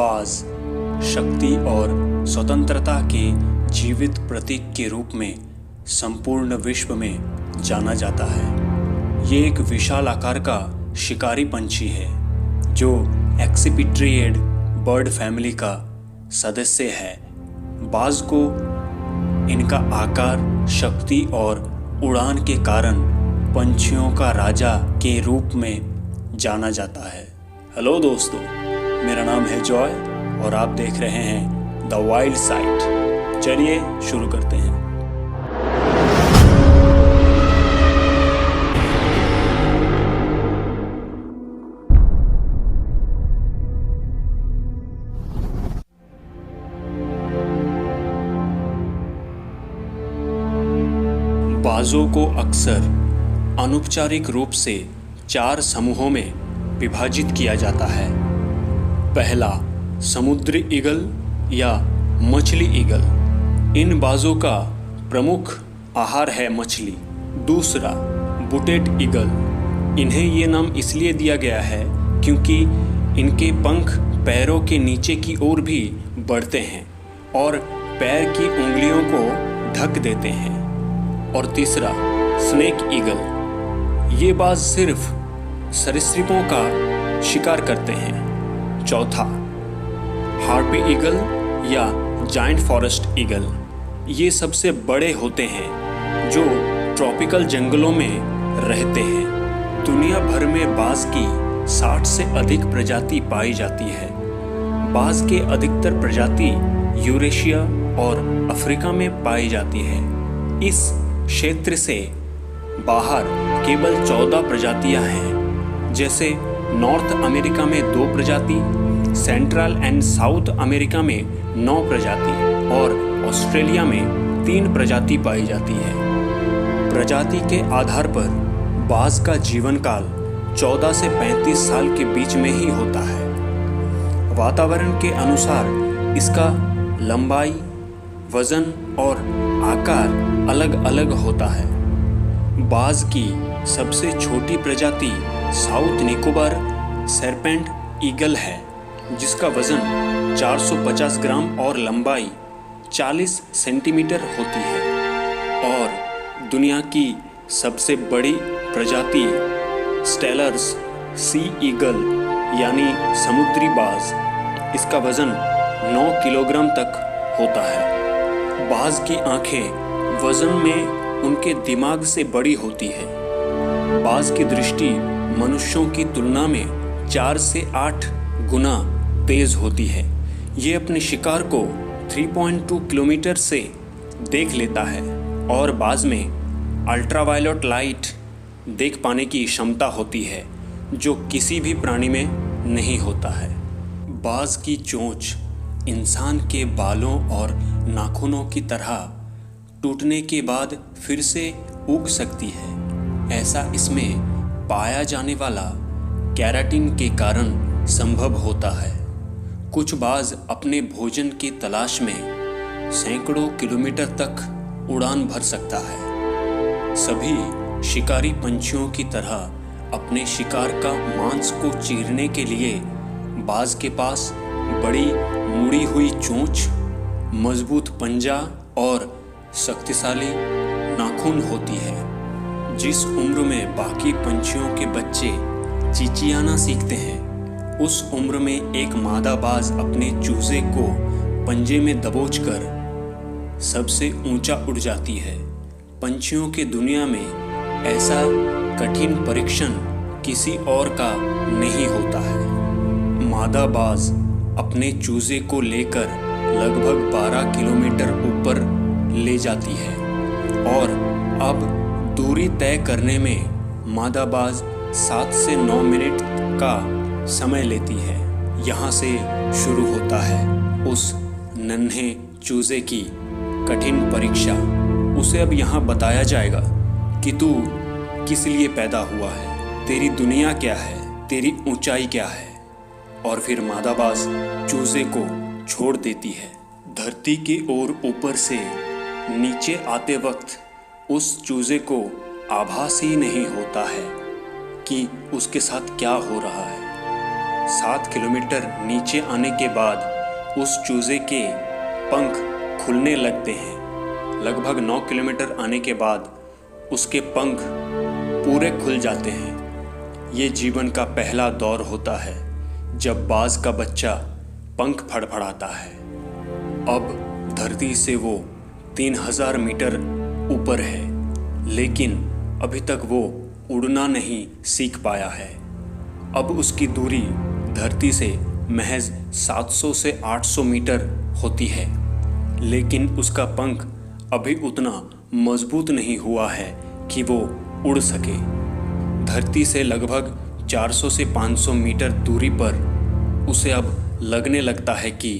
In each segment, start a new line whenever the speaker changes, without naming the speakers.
बाज शक्ति और स्वतंत्रता के जीवित प्रतीक के रूप में संपूर्ण विश्व में जाना जाता है। ये एक विशाल आकार का शिकारी पंछी है जो एक्सिपिट्रियड बर्ड फैमिली का सदस्य है। बाज को इनका आकार, शक्ति और उड़ान के कारण पंछियों का राजा के रूप में जाना जाता है। हेलो दोस्तों, मेरा नाम है जॉय और आप देख रहे हैं द वाइल्ड साइट। चलिए शुरू करते हैं। बाजों को अक्सर अनौपचारिक रूप से 4 समूहों में विभाजित किया जाता है। पहला, समुद्री ईगल या मछली ईगल। इन बाजों का प्रमुख आहार है मछली। दूसरा, बुटेड ईगल। इन्हें ये नाम इसलिए दिया गया है क्योंकि इनके पंख पैरों के नीचे की ओर भी बढ़ते हैं और पैर की उंगलियों को ढक देते हैं। और तीसरा, स्नेक ईगल। ये बाज सिर्फ सरीसृपों का शिकार करते हैं। चौथा, हार्पी ईगल या जायंट फॉरेस्ट ईगल। ये सबसे बड़े होते हैं जो ट्रॉपिकल जंगलों में रहते हैं। दुनिया भर में बाज की 60 से अधिक प्रजाति पाई जाती है। बाज के अधिकतर प्रजाति यूरेशिया और अफ्रीका में पाई जाती है। इस क्षेत्र से बाहर केवल 14 प्रजातियां हैं, जैसे नॉर्थ अमेरिका में 2 प्रजाति, सेंट्रल एंड साउथ अमेरिका में 9 प्रजाति और ऑस्ट्रेलिया में 3 प्रजाति पाई जाती है। प्रजाति के आधार पर बाज का जीवन काल 14 से 35 साल के बीच में ही होता है। वातावरण के अनुसार इसका लंबाई, वजन और आकार अलग अलग होता है। बाज की सबसे छोटी प्रजाति साउथ निकोबार सरपेंट ईगल है, जिसका वजन 450 ग्राम और लंबाई 40 सेंटीमीटर होती है। और दुनिया की सबसे बड़ी प्रजाति स्टेलर्स सी ईगल यानी समुद्री बाज, इसका वजन 9 किलोग्राम तक होता है। बाज की आंखें वजन में उनके दिमाग से बड़ी होती है। बाज की दृष्टि मनुष्यों की तुलना में 4 से 8 गुना तेज होती है। ये अपने शिकार को 3.2 किलोमीटर से देख लेता है और बाज में अल्ट्रावायलेट लाइट देख पाने की क्षमता होती है, जो किसी भी प्राणी में नहीं होता है। बाज की चोंच इंसान के बालों और नाखूनों की तरह टूटने के बाद फिर से उग सकती है। ऐसा इसमें पाया जाने वाला केराटिन के कारण संभव होता है। कुछ बाज अपने भोजन की तलाश में सैकड़ों किलोमीटर तक उड़ान भर सकता है। सभी शिकारी पंछियों की तरह अपने शिकार का मांस को चीरने के लिए बाज के पास बड़ी मुड़ी हुई चोंच, मजबूत पंजा और शक्तिशाली नाखून होती है। जिस उम्र में बाकी पंछियों के बच्चे चिचियाना सीखते हैं, उस उम्र में एक मादा बाज अपने चूजे को पंजे में दबोचकर सबसे ऊंचा उड़ जाती है। पंछियों की दुनिया में ऐसा कठिन परीक्षण किसी और का नहीं होता है। मादा बाज अपने चूजे को लेकर लगभग 12 किलोमीटर ऊपर ले जाती है और अब दूरी तय करने में मादा बाज 7 से 9 मिनट का समय लेती है। यहाँ से शुरू होता है उस नन्हे चूजे की कठिन परीक्षा। उसे अब यहाँ बताया जाएगा कि तू किस लिए पैदा हुआ है, तेरी दुनिया क्या है, तेरी ऊंचाई क्या है। और फिर मादा बाज चूजे को छोड़ देती है। धरती की ओर ऊपर से नीचे आते वक्त उस चूजे को आभास ही नहीं होता है कि उसके साथ क्या हो रहा है। 7 किलोमीटर नीचे आने के बाद उस चूजे के पंख खुलने लगते हैं। लगभग 9 किलोमीटर आने के बाद उसके पंख पूरे खुल जाते हैं। ये जीवन का पहला दौर होता है जब बाज का बच्चा पंख फड़फड़ाता है। अब धरती से वो 3000 मीटर ऊपर है, लेकिन अभी तक वो उड़ना नहीं सीख पाया है। अब उसकी दूरी धरती से महज 700 से 800 मीटर होती है, लेकिन उसका पंख अभी उतना मजबूत नहीं हुआ है कि वो उड़ सके। धरती से लगभग 400 से 500 मीटर दूरी पर उसे अब लगने लगता है कि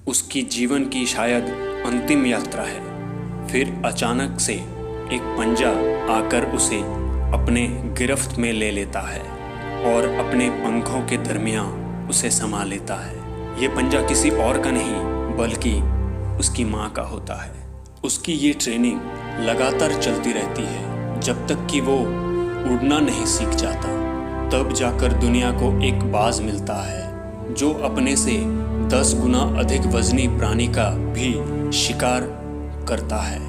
उसकी जीवन की शायद अंतिम यात्रा है। फिर अचानक से एक पंजा आकर उसे अपने गिरफ्त में ले लेता है और अपने पंखों के दरमियान उसे समा लेता है। ये पंजा किसी और का नहीं बल्कि उसकी माँ का होता है। उसकी ये ट्रेनिंग लगातार चलती रहती है जब तक कि वो उड़ना नहीं सीख जाता। तब जाकर दुनिया को एक बाज मिलता है जो अपने से 10 गुना अधिक वजनी प्राणी का भी शिकार करता है।